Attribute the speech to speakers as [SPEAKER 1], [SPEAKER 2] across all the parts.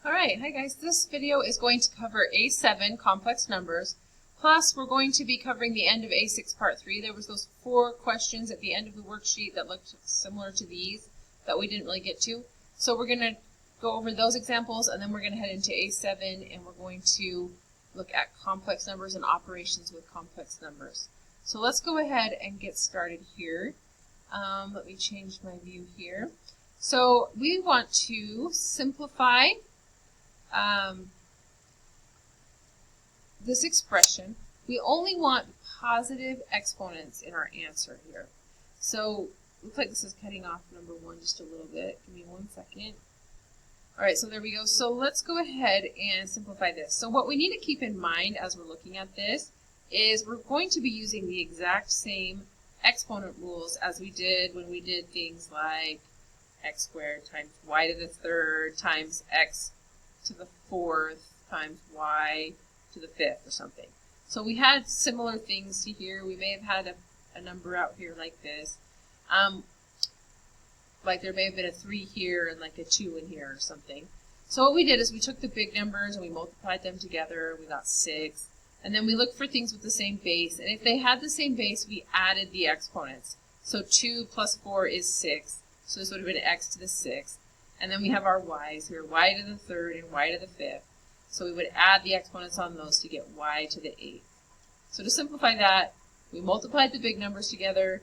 [SPEAKER 1] Alright, hi guys. This video is going to cover A7 complex numbers, plus we're going to be covering the end of A6 part 3. There was those 4 questions at the end of the worksheet that looked similar to these that we didn't really get to. So we're going to go over those examples and then we're going to head into A7 and we're going to look at complex numbers and operations with complex numbers. So let's go ahead and get started here. Let me change my view here. So we want to simplify this expression. We only want positive exponents in our answer here. So looks like this is cutting off number 1 just a little bit. Give me 1 second. Alright, so there we go. So let's go ahead and simplify this. So what we need to keep in mind as we're looking at this is we're going to be using the exact same exponent rules as we did when we did things like x squared times y to the third times x to the fourth times y to the fifth or something. So we had similar things to here. We may have had a number out here like this. Like there may have been a 3 here and like a 2 in here or something. So what we did is we took the big numbers and we multiplied them together. We got 6. And then we looked for things with the same base. And if they had the same base, we added the exponents. So 2 plus 4 is 6. So this would have been x to the 6th. And then we have our y's here, y to the third and y to the fifth. So we would add the exponents on those to get y to the 8th. So to simplify that, we multiplied the big numbers together.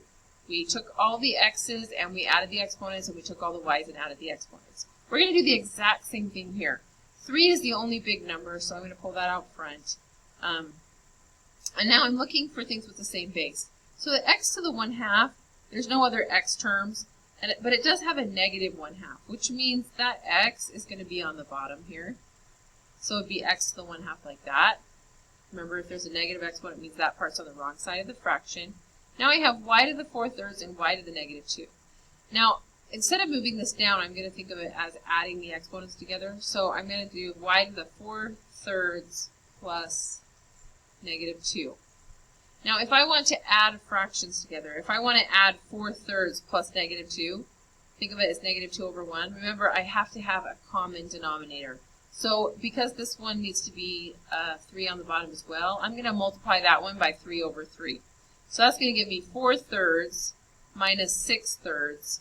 [SPEAKER 1] We took all the x's and we added the exponents, and we took all the y's and added the exponents. We're going to do the exact same thing here. 3 is the only big number, so I'm going to pull that out front. And now I'm looking for things with the same base. So the x to the 1/2, there's no other x terms, but it does have a negative 1/2, which means that x is going to be on the bottom here. So it would be x to the 1/2 like that. Remember, if there's a negative exponent, it means that part's on the wrong side of the fraction. Now I have y to the 4/3 and y to the negative 2. Now, instead of moving this down, I'm going to think of it as adding the exponents together. So I'm going to do y to the 4/3 plus negative 2. Now, if I want to add fractions together, if I want to add 4/3 plus negative 2, think of it as negative 2 over 1. Remember, I have to have a common denominator. So because this one needs to be 3 on the bottom as well, I'm going to multiply that one by 3 over 3. So that's going to give me 4/3 minus 6/3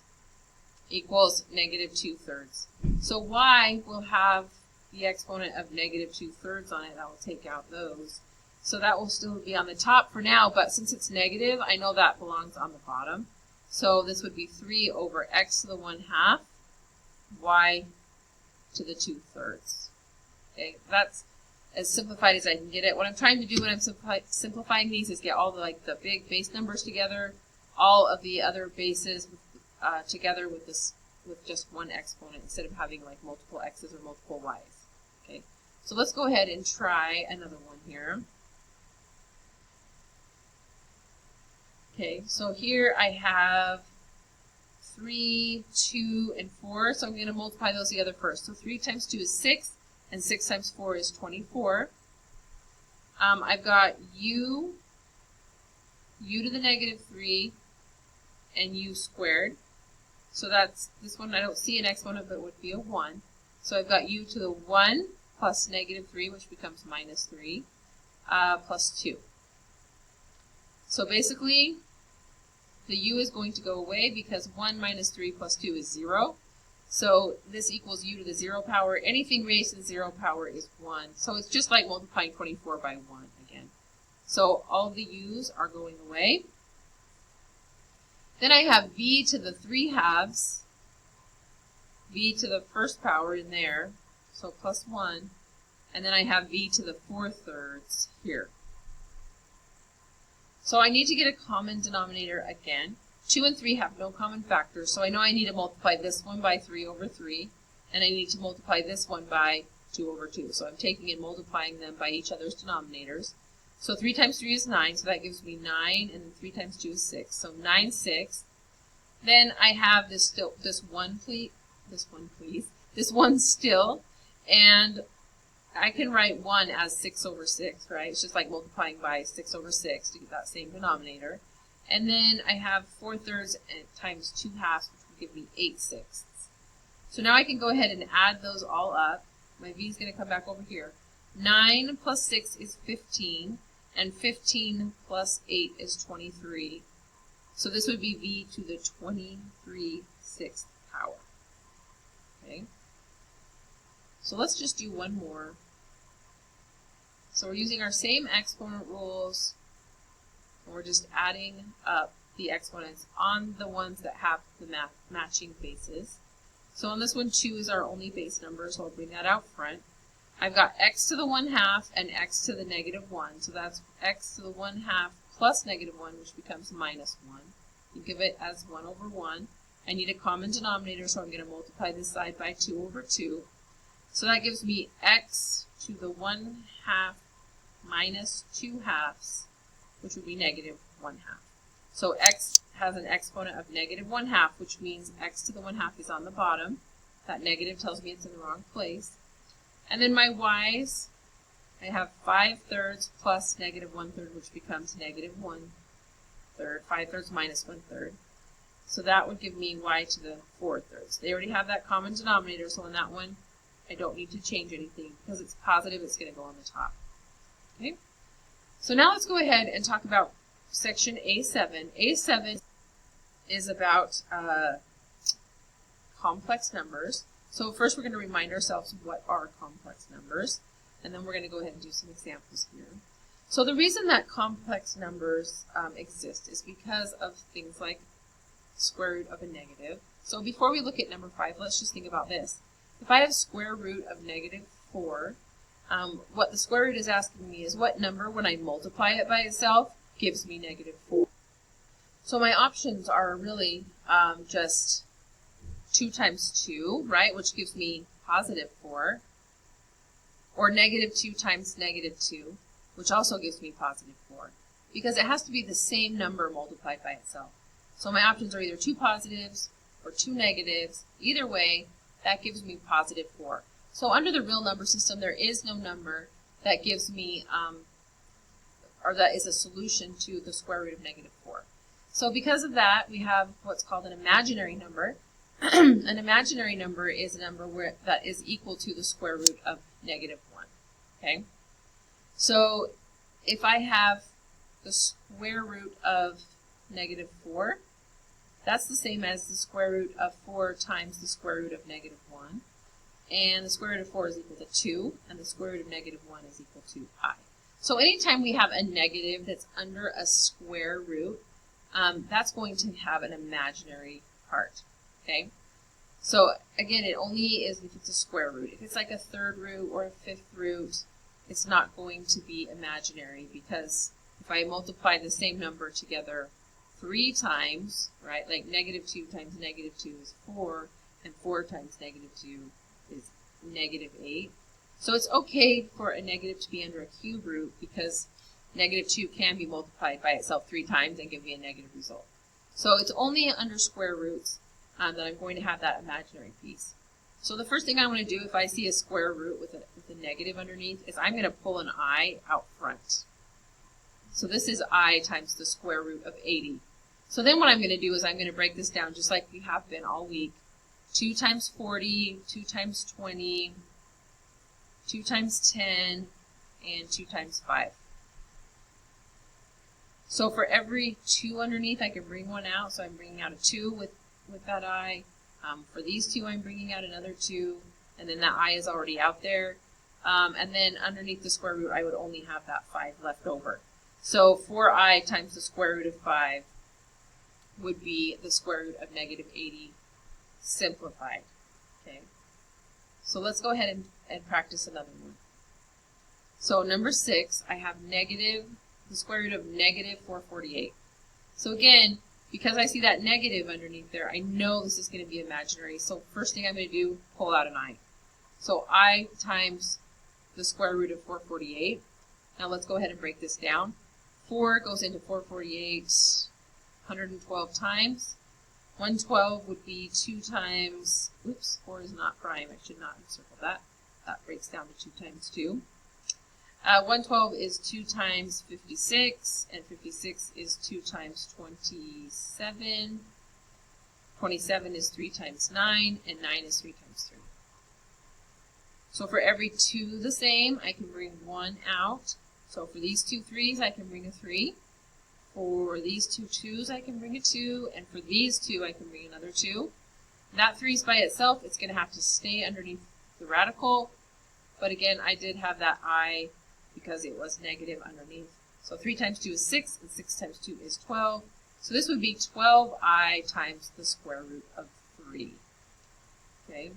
[SPEAKER 1] equals negative 2/3. So y will have the exponent of negative 2/3 on it. I will take out those. So that will still be on the top for now, but since it's negative, I know that belongs on the bottom. So this would be 3 over x to the 1/2, y to the 2/3. Okay, that's as simplified as I can get it. What I'm trying to do when I'm simplifying these is get all the big base numbers together, all of the other bases together with just one exponent instead of having like multiple x's or multiple y's. Okay, so let's go ahead and try another one here. Okay, so here I have 3, 2, and 4, so I'm going to multiply those together first. So 3 times 2 is 6, and 6 times 4 is 24. I've got u to the negative 3, and u squared. So that's this one. I don't see an exponent, but it would be a 1. So I've got u to the 1 plus negative 3, which becomes minus 3, plus 2. So basically, the u is going to go away because 1 minus 3 plus 2 is 0. So this equals u to the 0 power. Anything raised to the 0 power is 1. So it's just like multiplying 24 by 1 again. So all the u's are going away. Then I have v to the 3/2, v to the first power in there, so plus 1. And then I have v to the 4/3 here. So I need to get a common denominator again. 2 and 3 have no common factors, so I know I need to multiply this one by 3 over 3, and I need to multiply this one by 2 over 2. So I'm taking and multiplying them by each other's denominators. So 3 times 3 is 9, so that gives me 9, and then 3 times 2 is 6. So 9/6. Then I have this one still, and I can write 1 as 6 over 6, right? It's just like multiplying by 6 over 6 to get that same denominator. And then I have 4/3 times 2/2, which will give me 8/6. So now I can go ahead and add those all up. My v is going to come back over here. 9 plus 6 is 15, and 15 plus 8 is 23. So this would be v to the 23/6 power. Okay. So let's just do one more. So we're using our same exponent rules, and we're just adding up the exponents on the ones that have the matching bases. So on this one, 2 is our only base number, so I'll bring that out front. I've got x to the 1/2 and x to the -1, so that's x to the 1/2 plus -1, which becomes -1. Think of it as 1 over 1. I need a common denominator, so I'm going to multiply this side by 2 over 2. So that gives me x to the 1/2 minus 2/2, which would be -1/2. So x has an exponent of -1/2, which means x to the 1/2 is on the bottom. That negative tells me it's in the wrong place. And then my y's, I have 5/3 plus -1/3, which becomes -1/3. 5/3 minus 1/3. So that would give me y to the 4/3. They already have that common denominator, so on that one, I don't need to change anything. Because it's positive, it's going to go on the top. Okay. So now let's go ahead and talk about section A7. A7 is about complex numbers. So first we're going to remind ourselves what are complex numbers, and then we're going to go ahead and do some examples here. So the reason that complex numbers exist is because of things like square root of a negative. So before we look at number 5, let's just think about this. If I have square root of -4, what the square root is asking me is what number, when I multiply it by itself, gives me -4. So my options are really just 2 times 2, right, which gives me +4, or -2 times -2, which also gives me +4, because it has to be the same number multiplied by itself. So my options are either 2 positives or 2 negatives. Either way, that gives me +4. So under the real number system, there is no number that gives me, or that is a solution to the square root of -4. So because of that, we have what's called an imaginary number. An imaginary number is a number that is equal to the square root of -1. Okay? So if I have the square root of -4, that's the same as the square root of 4 times the square root of -1. And the square root of 4 is equal to 2, and the square root of -1 is equal to I. So anytime we have a negative that's under a square root, that's going to have an imaginary part. Okay? So again, it only is if it's a square root. If it's like a 3rd root or a 5th root, it's not going to be imaginary, because if I multiply the same number together 3 times, right, like -2 times -2 is 4, and 4 times -2 is -8. So it's okay for a negative to be under a cube root, because -2 can be multiplied by itself 3 times and give me a negative result. So it's only under square roots that I'm going to have that imaginary piece. So the first thing I want to do if I see a square root with a negative underneath is I'm going to pull an I out front. So this is I times the square root of 80. So then what I'm going to do is I'm going to break this down just like we have been all week. 2 times 40, 2 times 20, 2 times 10, and 2 times 5. So for every 2 underneath, I can bring one out. So I'm bringing out a 2 with that I. For these 2, I'm bringing out another 2, and then that I is already out there. And then underneath the square root, I would only have that 5 left over. So 4i times the square root of 5 would be the square root of -80 simplified. Okay. So let's go ahead and practice another one. So number 6, I have the square root of -448. So again, because I see that negative underneath there, I know this is going to be imaginary. So first thing I'm going to do, pull out an I. So I times the square root of 448. Now let's go ahead and break this down. 4 goes into 448 112 times. 112 would be 2 times, oops, 4 is not prime. I should not have circled that. That breaks down to 2 times 2. 112 is 2 times 56, and 56 is 2 times 27. 27 is 3 times 9, and 9 is 3 times 3. So for every 2 the same, I can bring 1 out. So for these 2 3s, I can bring a 3. For these 2 2s, I can bring a 2. And for these 2, I can bring another 2. That 3 is by itself. It's going to have to stay underneath the radical. But again, I did have that I because it was negative underneath. So 3 times 2 is 6, and 6 times 2 is 12. So this would be 12i times the square root of 3. Okay.